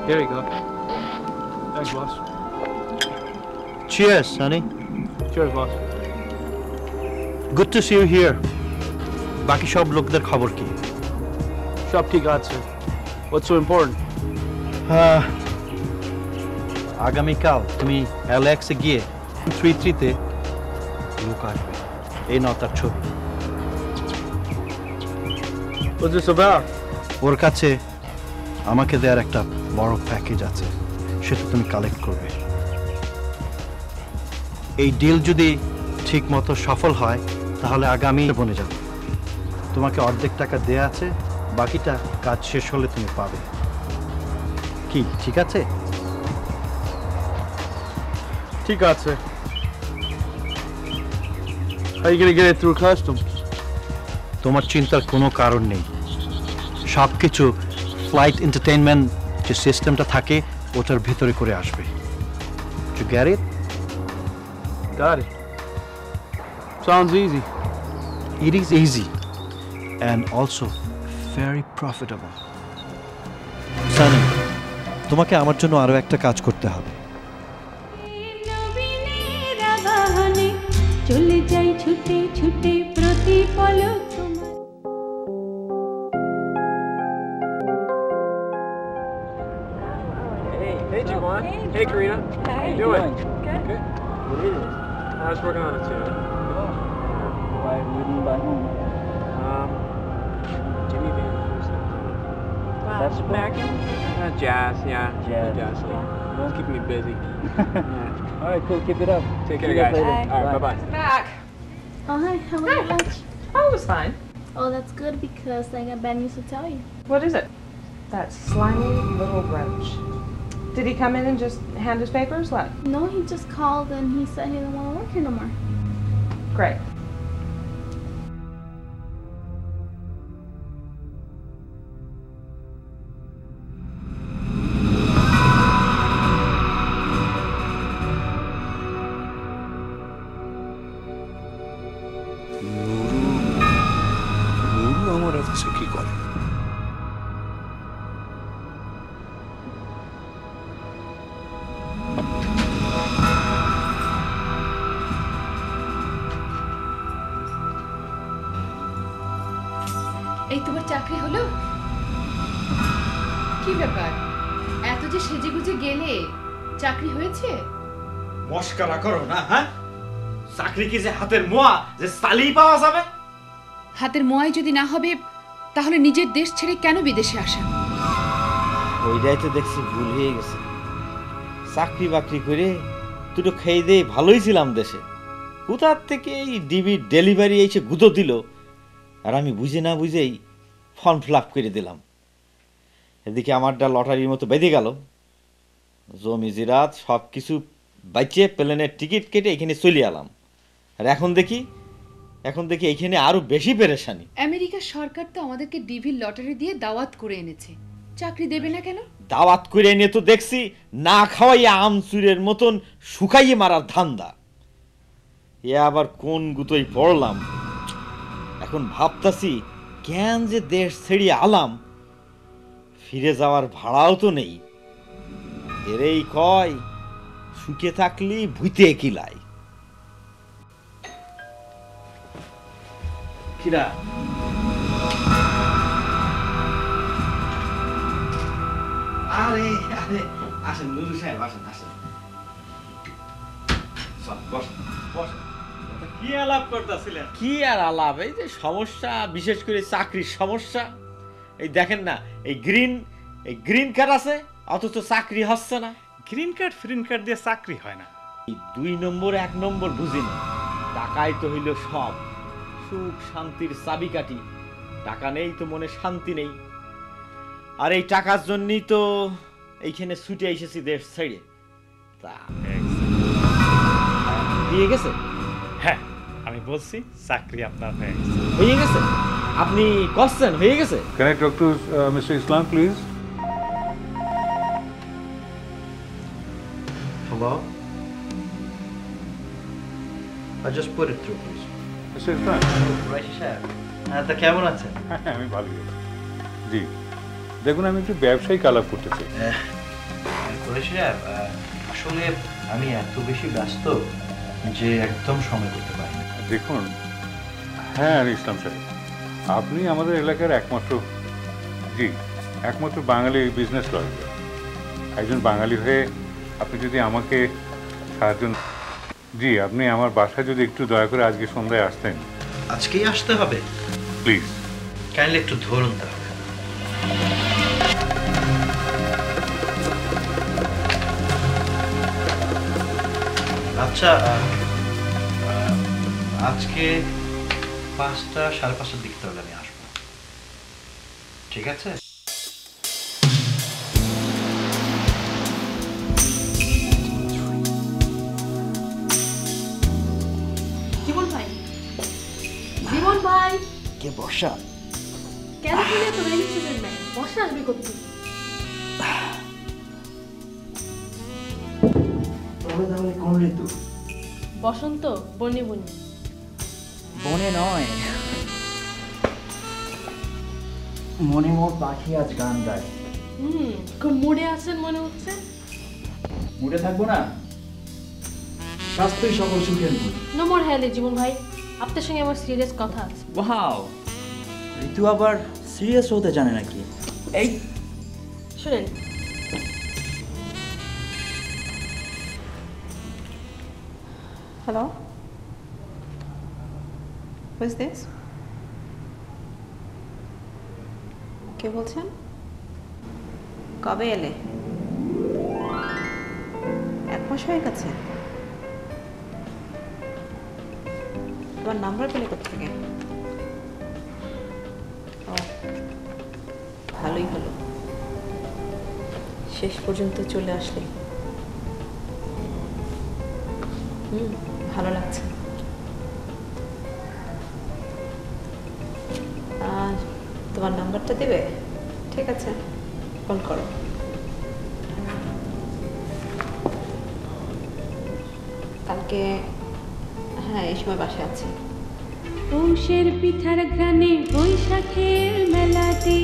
Here you go. Thanks, boss. Cheers, Sonny. Cheers, boss. Good to see you here. বাকি সব লোকদের খবর কি? সব ঠিক আছে. What's so important? আগামীকাল তুমি LAX-এ গিয়ে 33-তে লোক আসবে. এই নাও তার ছবি. What's this about? ওর কাছে আমাকে দেওয়ার একটা বড় প্যাকেজ আছে, সেটা তুমি কালেক্ট করবে. এই ডিল যদি ঠিক মতো সফল হয় তাহলে আগামী বনে যাবে. তোমাকে অর্ধেক টাকা দেয়া আছে, বাকিটা কাজ শেষ হলে তুমি পাবে. কি ঠিক আছে? ঠিক আছে. How are you gonna get it through customs? তোমার চিন্তার কোনো কারণ নেই. সব কিছু ফ্লাইট এন্টারটেইনমেন্ট যে সিস্টেমটা থাকে ওটার ভিতরে করে আসবে. You get it? Got it. Sounds easy. It is easy and also very profitable. Sunny, তোমাকে আমার জন্য আরো একটা কাজ করতে হবে. চলে যাই ছুটে ছুটে প্রতিপলক তোমার. Hey, Juwan. Hey, Karina. How you doing? Good. Good. What is it? I was working on it too. Why wouldn't buy home? Jimmy Van Heusen. That's American? Jazz, yeah. Jazz. Jazz. It's keeping me busy. Yeah. All right, cool. Keep it up. Take See care, you guys. later. All right, bye-bye. Back. Oh, hi. How was your lunch? Oh, it was fine. Oh, that's good because I got bad news to tell you. What is it? That slimy little roach. Did he come in and just hand his papers? What? No, he just called and he said he didn't want to work here no more. Great. Nuru আমার অফিসে কি করে? এই তোমার চাকরি হলো? কি ব্যাপার, এত যে সেজে গুজে গেলে, চাকরি হয়েছে? মস্করা করো না, হ্যাঁ? চাকরি কি যে হাতের মোয়া যে সালি পাওয়া যাবে? হাতের মোয়াই যদি না হবে তাহলে নিজের দেশ ছেড়ে কেন বিদেশে আসা? ওইটাই তো দেখছি ভুল হয়ে গেছে। চাকরি বাকরি করে দুটো খেয়ে দিয়ে ভালোই ছিলাম দেশে। কোথার থেকে এই ডিবি ডেলিভারি এসে গুঁতো দিল, আর আমি বুঝে না বুঝেই ফর্ম ফিল আপ করে দিলাম। এদিকে আমারটা লটারির মতো বেঁধে গেল। জমি জিরাত সব কিছু বাইচে প্লেনের টিকিট কেটে এখানে চলে এলাম। আর এখন দেখি এখানে আরো বেশি পেরেশানি। আমেরিকার সরকার তো আমাদেরকে ডিভির লটারি দিয়ে দাওয়াত করে এনেছে, চাকরি দেবে না কেন? দাওয়াত করে এনে তো দেখছি না খাওয়াইয়া আমচুরের মতন শুকাইয়ে মারার ধান্দা। এ আবার কোন গুতোই পড়লাম। এখন ভাবতাছি কেন যে দেশ ছেড়ে আলাম, ফিরে যাওয়ার ভাড়াও তো নেই। এরেই কয় সুখে থাকলি ভুইতে কিলাই। কিরা আরে আরে আসেন নুরু সাহেব, আসেন আসেন। কি আলাপ করতেছিলেন? কি আর আলাপ, এই যে সমস্যা, বিশেষ করে চাকরির সমস্যা। এই দেখেন না, এই গ্রিন কার্ড আছে অথচ চাকরি হচ্ছে না। গ্রিন কার্ড ফ্রিন কার্ড দিয়ে চাকরি হয় না। এই 2 নম্বর 1 নম্বর বুঝি না। টাকাই তো হইল সব, সুখ শান্তির চাবিকাঠি। টাকা নেই তো মনে শান্তি নেই। আর এই টাকার জন্যই তো এইখানে ছুটে এসেছি দেশ ছেড়ে। তা দিয়ে গেছে? হ্যাঁ, আমি বলছি চাকরি আপনার হয়ে গেছে। হয়ে গেছে? আপনি করছেন হয়ে গেছে? Can I talk to Mr. Islam, please? Hello? I just put it through, please. Mr. Islam? Right সাহেব, তা কেমন আছেন? হ্যাঁ, আমি ভালোই আছি। জি, দেখুন আমি একটু ব্যবসায়িক আলাপ করতে চাই। করেছি আসলে আমি এত বেশি ব্যস্ত যে একদম সময় দিতে পারি না। দেখুন, হ্যাঁ ইসলাম সাহেব, আপনি আমাদের এলাকার একমাত্র বাঙালি বিজনেস লয়ার। একজন বাঙালি হয়ে আপনি যদি আমাকে সাহায্য, আপনি আমার বাসায় যদি একটু দয়া করে আজকে সন্ধ্যায় আসতেন। আজকেই আসতে হবে? প্লিজ। কাইন্ডলি একটু ধরুন তাহলে। আচ্ছা, আজকে 5টা 5:30 দিক তাহলে আমি আসবো, ঠিক আছে? জীবন ভাই, জীবন ভাই, কে বর্ষা? কেন তুমি এত রেলি সিজন নাই? বর্ষা আসবে কোথেকে? তাহলে কোন ঋতু? বসন্ত, বনি বনি। বনে নয়, মনে মোর পাখি আজ গান গায়। খুব মুডে আছেন মনে হচ্ছে। মুডে থাকবো না? স্বাস্থ্যই সকল সুখের মূল। নো মোর হেলে জীবন ভাই, আপনার সঙ্গে আমার সিরিয়াস কথা আছে। ওয়াও, ঋতু আবার সিরিয়াস হতে জানে নাকি? এই শুনেন, হ্যালো, হু ইজ দিস? কে বলছেন? কবে এলে? 1 মাস হয়ে গেছে। তোমার নাম্বার পেলে কোথেকে? ও, ভালোই হলো, শেষ পর্যন্ত চলে আসলে। ভালো লাগছে। তোমার নাম্বারটা দেবে? ঠিক আছে, কল করো। কালকে, হ্যাঁ এই সময় বাসায় আছি। পৌষের পিঠার ঘ্রাণে বৈশাখের মেলাতে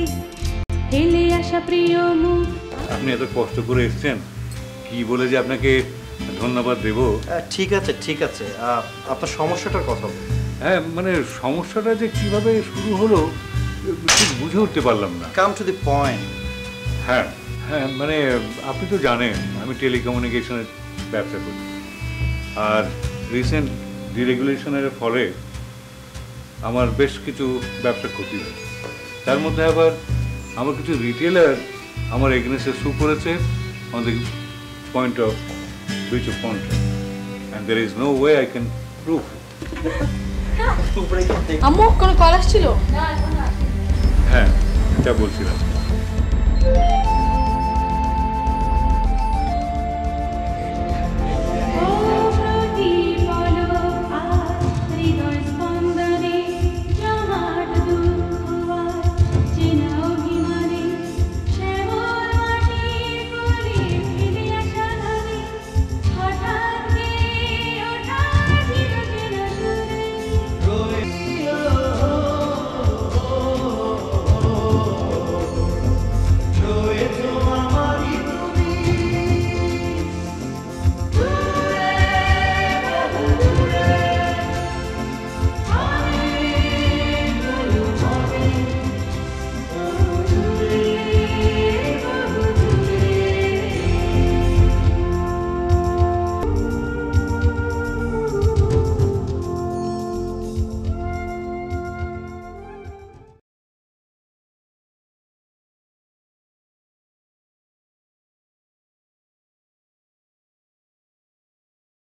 হেলে আসা প্রিয় মুখ। আপনি এত কষ্ট করে এসেছেন, কি বলে যে আপনাকে ধন্যবাদ দেব। ঠিক আছে ঠিক আছে, আপনার সমস্যাটার কথা বলুন। হ্যাঁ, মানে সমস্যাটা যে কিভাবে শুরু হলো ঠিক বুঝে উঠতে পারলাম না। Come to the point. হ্যাঁ হ্যাঁ, মানে আপনি তো জানেন আমি টেলিকমিউনিকেশনের ব্যবসা করি, আর রিসেন্ট ডিরেগুলেশনের ফলে আমার বেশ কিছু ব্যবসা ক্ষতি হয়েছে। তার মধ্যে আবার আমার কিছু রিটেলার আমার এগেনস্টে সু করেছে on the point of breach of contract, and there is no way I can prove it. আম্মু কোনো কল আসছিল? হ্যাঁ, এটা বলছিলাম।